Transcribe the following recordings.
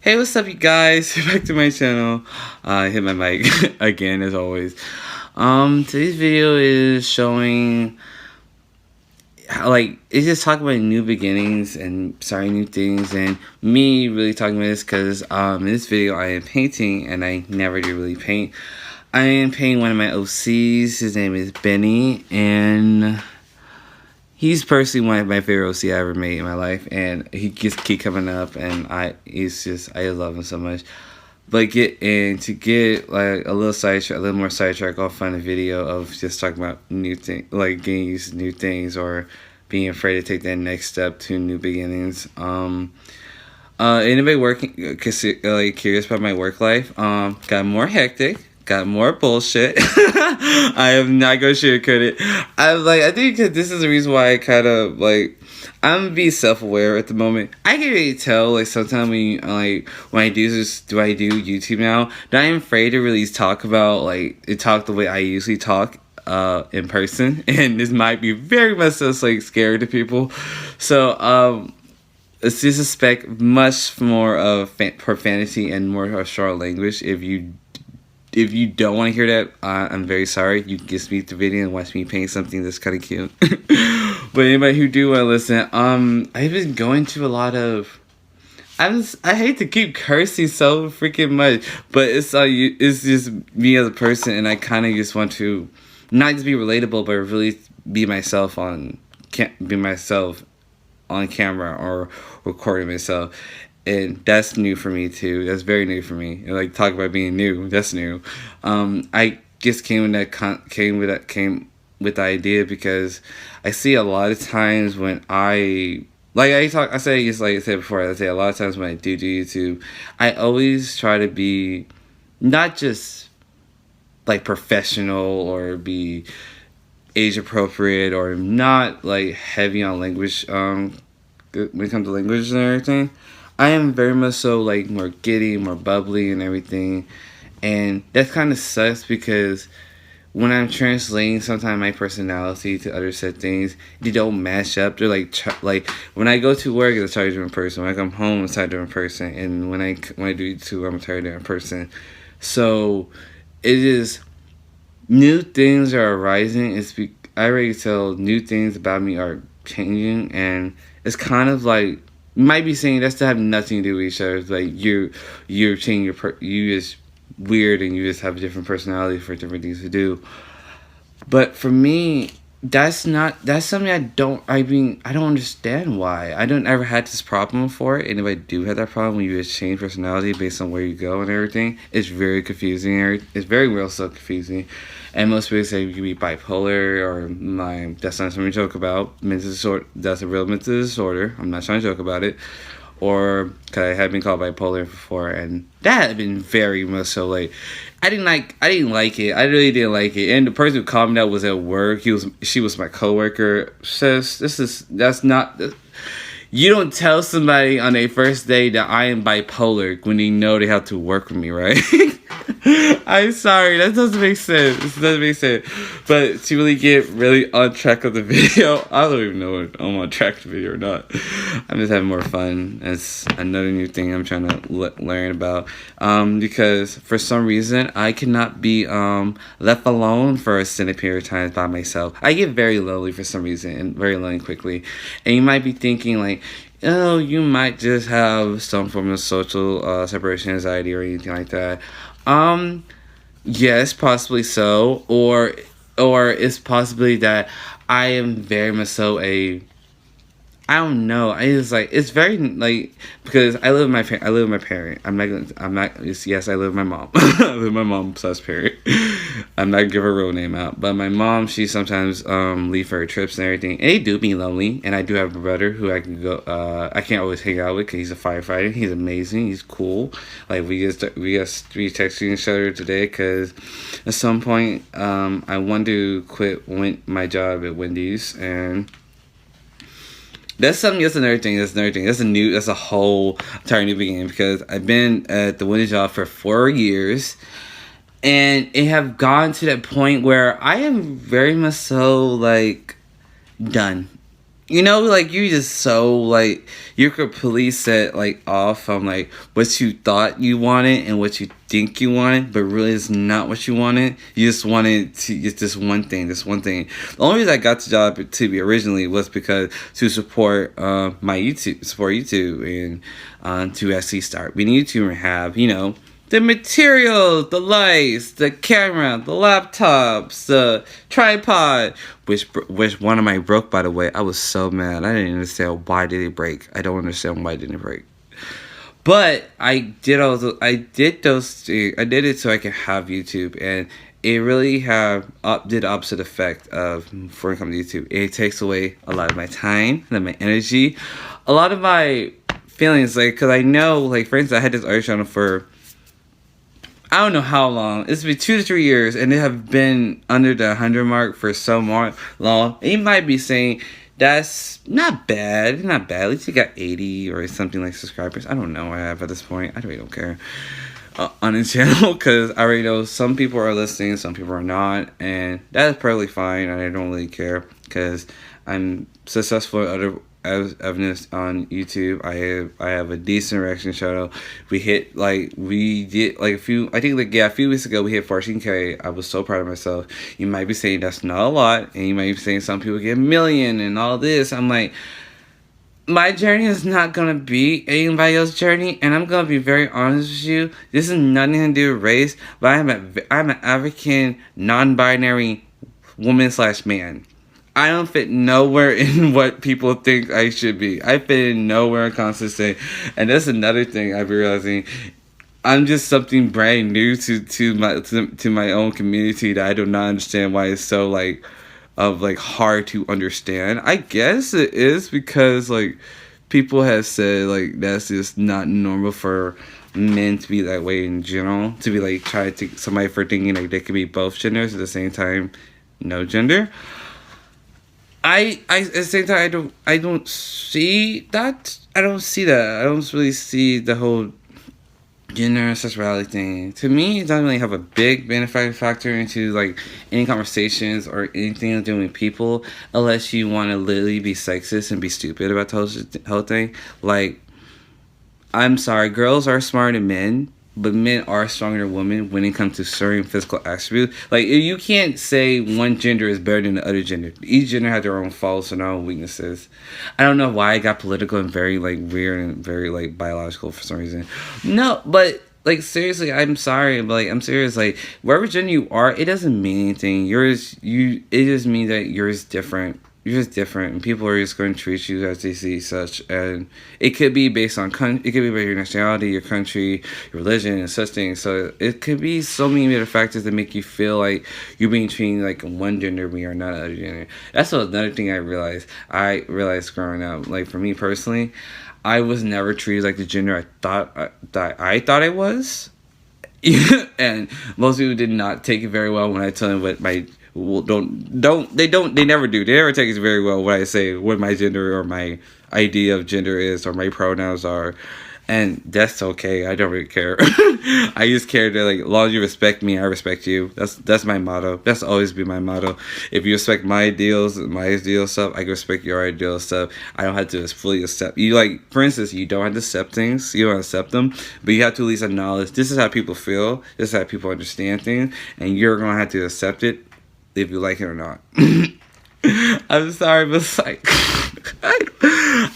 Hey, what's up, you guys? Back to my channel. I hit my mic again, as always. Today's video is showing how, it's just talking about new beginnings and starting new things, and me really talking about this because, in this video, I am painting, and I never do really paint. I am painting one of my OCs. His name is Benny, and he's personally one of my favorite OC I ever made in my life, and he just keep coming up, and I love him so much. But to get like a little more sidetrack, I'll find a video of just talking about new things, like getting used to new things or being afraid to take that next step to new beginnings. Anybody curious about my work life? Got more hectic. Got more bullshit. I am not gonna sugarcoat it. I think this is the reason why I kind of I'm gonna be self-aware at the moment. I can really tell sometimes when I do YouTube now, that I'm afraid to really talk about talk the way I usually talk in person, and this might be very much so scary to people. So it's just expect much more of profanity and more of strong language. If you don't want to hear that, I'm very sorry. You can just meet the video and watch me paint something that's kind of cute. But anybody who do want to listen, I've been going to a lot of... I hate to keep cursing so freaking much, but it's just me as a person, and I kind of just want to not just be relatable, but really be myself on camera or recording myself. And that's new for me too. That's very new for me. And talk about being new. That's new. I just came with the idea because I see a lot of times when I say a lot of times when I do YouTube, I always try to be not just professional or be age appropriate or not heavy on language when it comes to language and everything. I am very much so more giddy, more bubbly and everything, and that kind of sucks because when I'm translating sometimes my personality to other said things, they don't match up. They're when I go to work, it's a totally different person. When I come home, it's a totally different person, and when I do YouTube, I'm a totally different person. So it is new things are arising. I already tell new things about me are changing, and it's kind of you might be saying that's to have nothing to do with each other. It's you're changing you just weird, and you just have a different personality for different things to do. But for me, that's something I don't understand why. I don't ever had this problem before. And if I do have that problem, when you just change personality based on where you go and everything, it's very confusing. It's very real so confusing. And most people say you can be bipolar or that's not something to joke about. Mental disorder, that's a real mental disorder. I'm not trying to joke about it. Or, because I had been called bipolar before, and that had been very much so I didn't like it. I really didn't like it. And the person who called me that was at work. She was my coworker. Says that's not. You don't tell somebody on their first day that I am bipolar when they know they have to work with me, right? I'm sorry, that doesn't make sense. It doesn't make sense. But to really get on track of the video, I don't even know if I'm on track of the video or not. I'm just having more fun. It's another new thing I'm trying to learn about. Because for some reason, I cannot be left alone for a extended period of time by myself. I get very lonely for some reason, and very lonely quickly. And you might be thinking oh, you might just have some form of social separation anxiety or anything like that. Yes, possibly so, or it's possibly that I am very much so I don't know. It's very because I live with my parent. I live with my mom. I live with my mom / parent. I'm not gonna give her real name out, but my mom, she sometimes leave for her trips and everything. And they do be lonely. And I do have a brother who I can go. I can't always hang out with because he's a firefighter. He's amazing. He's cool. We just texting each other today because at some point I want to quit my job at Wendy's, and that's another thing. That's a whole entire new beginning, because I've been at the Wendy's job for 4 years, and it have gone to that point where I am very much so done. like you just so like you're completely set like off from like what you thought you wanted and what you think you wanted, but really it's not what you wanted. You just wanted to get this one thing, The only reason I got the job to be originally was because to support support YouTube, and to actually start being a YouTuber and have the materials, the lights, the camera, the laptops, the tripod, which one of mine broke, by the way. I was so mad. I didn't understand why did it break. I don't understand why it didn't break. But I did it so I could have YouTube, and it really did the opposite effect of for when it comes to YouTube. It takes away a lot of my time, and my energy, a lot of my feelings. Like, cause I know, like for instance, I had this art channel for I don't know how long. It's been 2 to 3 years, and they have been under the 100 mark for so long. And you might be saying that's not bad. It's not bad. At least you got 80 or something like subscribers. I don't know what I have at this point. I really don't care on the channel, because I already know some people are listening, some people are not, and that is perfectly fine. And I don't really care because I'm successful at other evidence on YouTube. I have a decent reaction channel. We did a few weeks ago we hit 14K. I was so proud of myself. You might be saying that's not a lot, and you might be saying some people get a million and all this. I'm like, my journey is not gonna be anybody else's journey, and I'm gonna be very honest with you. This is nothing to do with race, but I'm an African non-binary woman/man. I don't fit nowhere in what people think I should be. I fit in nowhere in constant. And that's another thing I've been realizing. I'm just something brand new to my own community that I do not understand why it's so hard to understand. I guess it is because like people have said like that's just not normal for men to be that way in general. To be like try to take somebody for thinking like they could be both genders at the same time, no gender. I at the same time I don't see that. I don't really see the whole gender sexuality thing. To me, it doesn't really have a big beneficial factor into like any conversations or anything to do with people, unless you want to literally be sexist and be stupid about the whole thing. Like, I'm sorry, girls are smarter than men, but men are stronger than women when it comes to certain physical attributes. Like, you can't say one gender is better than the other gender. Each gender has their own faults and their own weaknesses. I don't know why I got political and very, like, weird and very, like, biological for some reason. No, but, like, seriously, I'm sorry, but, like, I'm serious. Like, wherever gender you are, it doesn't mean anything. It just means that you're just different. You're just different, and people are just going to treat you as they see such. And it could be based on it could be by your nationality, your country, your religion, and such things. So it could be so many other factors that make you feel like you're being treated like one gender when you're not another gender. That's another thing I realized. I realized growing up, like for me personally, I was never treated like the gender I thought I was. And most people did not take it very well when I tell them what my they never do. They never take it very well when I say what my gender or my idea of gender is or my pronouns are. And that's okay. I don't really care. I just care that like as long as you respect me, I respect you. That's my motto. That's always been my motto. If you respect my ideals stuff, I can respect your ideal stuff. I don't have to fully accept you. Like for instance, you don't have to accept things. You don't accept them, but you have to at least acknowledge this is how people feel. This is how people understand things, and you're gonna have to accept it if you like it or not. I'm sorry, but it's like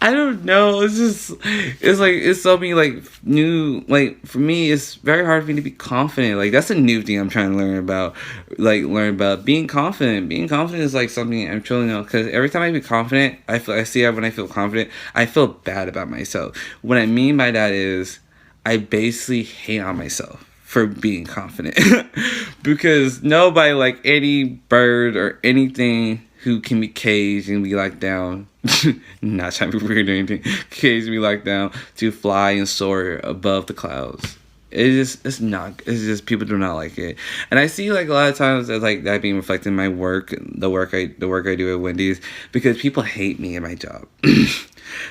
I don't know. It's so many like new, like for me it's very hard for me to be confident. Like that's a new thing I'm trying to learn about. Being confident. Being confident is like something I'm truly know, because every time I be confident, when I feel confident, I feel bad about myself. What I mean by that is I basically hate on myself for being confident. Because nobody, like any bird or anything who can be caged and be locked down, not trying to be weird or anything, caged and be locked down to fly and soar above the clouds. It's just people do not like it. And I see like a lot of times as like that being reflected in my work, the work I do at Wendy's, because people hate me at my job.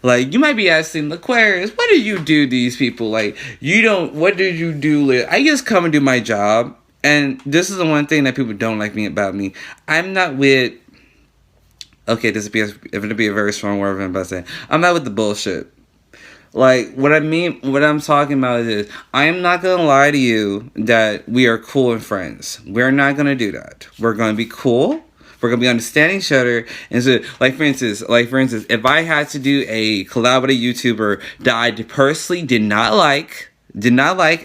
Like, you might be asking, Aquarius, what do you do to these people? Like, what did you do? I just come and do my job. And this is the one thing that people don't like about me. I'm not with okay, this is going to be a very strong word, I'm about to say. I'm not with the bullshit. Like, what I mean, what I'm talking about is, I am not going to lie to you that we are cool and friends. We're not going to do that. We're going to be cool. We're going to be understanding each other. And so, for instance, if I had to do a collab with a YouTuber that I personally did not like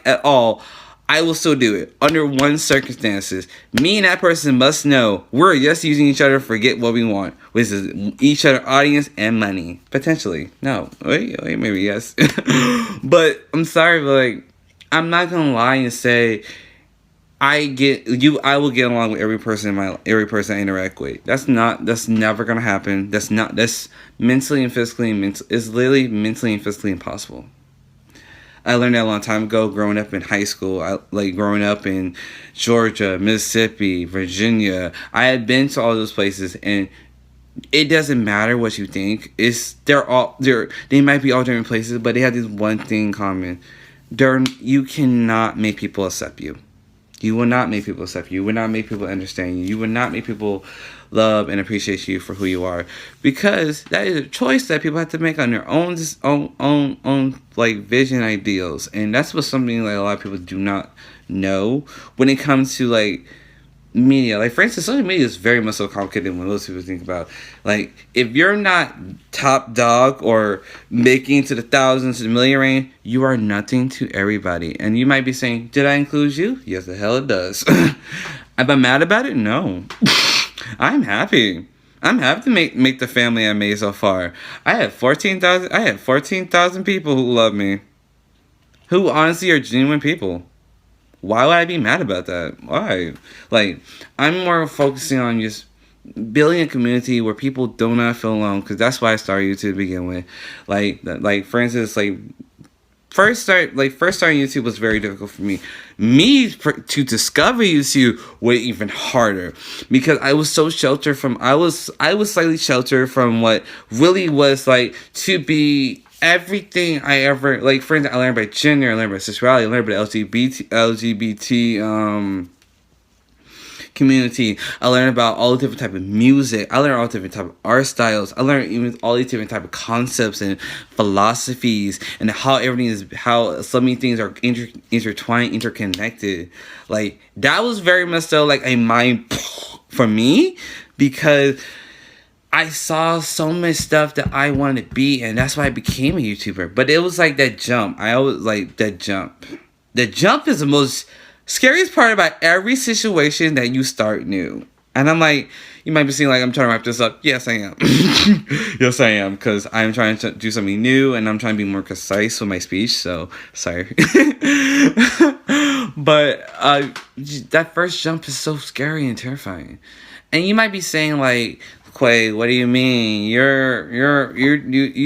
at all, I will still do it under one circumstances. Me and that person must know we're just using each other to get what we want, which is each other audience and money. Potentially. No. Wait, maybe yes. But I'm sorry, but like, I'm not gonna lie and say I will get along with every person I interact with. That's never gonna happen. That's mentally and physically it's literally mentally and physically impossible. I learned that a long time ago growing up in high school. Growing up in Georgia, Mississippi, Virginia. I had been to all those places, and it doesn't matter what you think. They might be all different places, but they have this one thing in common. You cannot make people accept you. You will not make people accept you. You will not make people understand you. You will not make people love and appreciate you for who you are, because that is a choice that people have to make on their own like vision ideals, and that's something like a lot of people do not know when it comes to like media. Like, for instance, social media is very much so complicated when most people think about. Like, if you're not top dog or making to the thousands to the million range, you are nothing to everybody. And you might be saying, did I include you? Yes, the hell it does. Am I mad about it? No. I'm happy. I'm happy to make the family I made so far. I have 14,000 people who love me, who honestly are genuine people. Why would I be mad about that? Why? Like, I'm more focusing on just building a community where people do not feel alone, because that's why I started YouTube to begin with. Like for instance, first starting YouTube was very difficult for me. To discover YouTube was even harder, because I was so sheltered from. I was slightly sheltered from what really was like to be everything I ever, like, for instance, I learned about gender, I learned about sexuality, I learned about LGBT community. I learned about all the different type of music. I learned all the different type of art styles. I learned even all these different type of concepts and philosophies, and how so many things are intertwined, interconnected. Like, that was very much so like a mind for me, because I saw so much stuff that I wanted to be, and that's why I became a YouTuber. But it was like that jump. I always like that jump. The jump is the most scariest part about every situation that you start new. And I'm like, you might be seeing like I'm trying to wrap this up. Yes, I am. Yes, I am, because I'm trying to do something new, and I'm trying to be more concise with my speech. So sorry. But that first jump is so scary and terrifying. And you might be saying like, Quay, what do you mean? You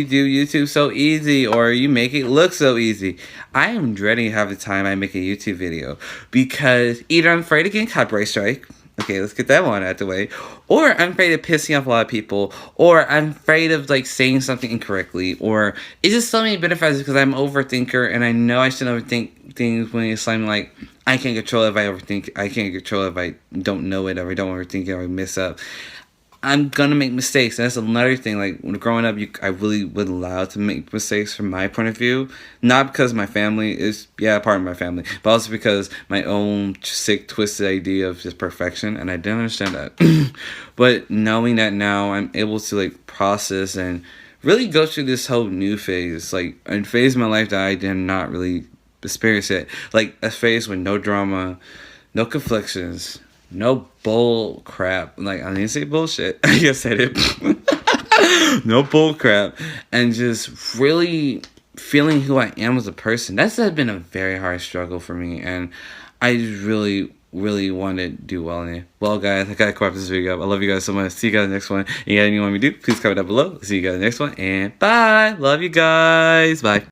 do YouTube so easy, or you make it look so easy. I am dreading half the time I make a YouTube video, because either I'm afraid of getting copyright strike. Okay, let's get that one out of the way. Or I'm afraid of pissing off a lot of people, or I'm afraid of like saying something incorrectly, or it's just so many benefits, because I'm an overthinker, and I know I shouldn't overthink things when it's something like I can't control it if I overthink. I can't control it if I don't know it, or I don't overthink it, or I mess up. I'm gonna make mistakes. And that's another thing. Like, when growing up, I really was allowed to make mistakes from my point of view. Not because my family is, part of my family, but also because my own sick, twisted idea of just perfection, and I didn't understand that. But knowing that now, I'm able to like process and really go through this whole new phase, like a phase of my life that I did not really experience it. Like a phase with no drama, no conflictions, no bull crap. Like, I didn't say bullshit. I just said it. No bull crap. And just really feeling who I am as a person. That's been a very hard struggle for me. And I just really want to do well in it. Well, guys, I gotta wrap this video up. I love you guys so much. See you guys in the next one. And you got anything you want me to do, please comment down below. See you guys in the next one. And bye. Love you guys. Bye.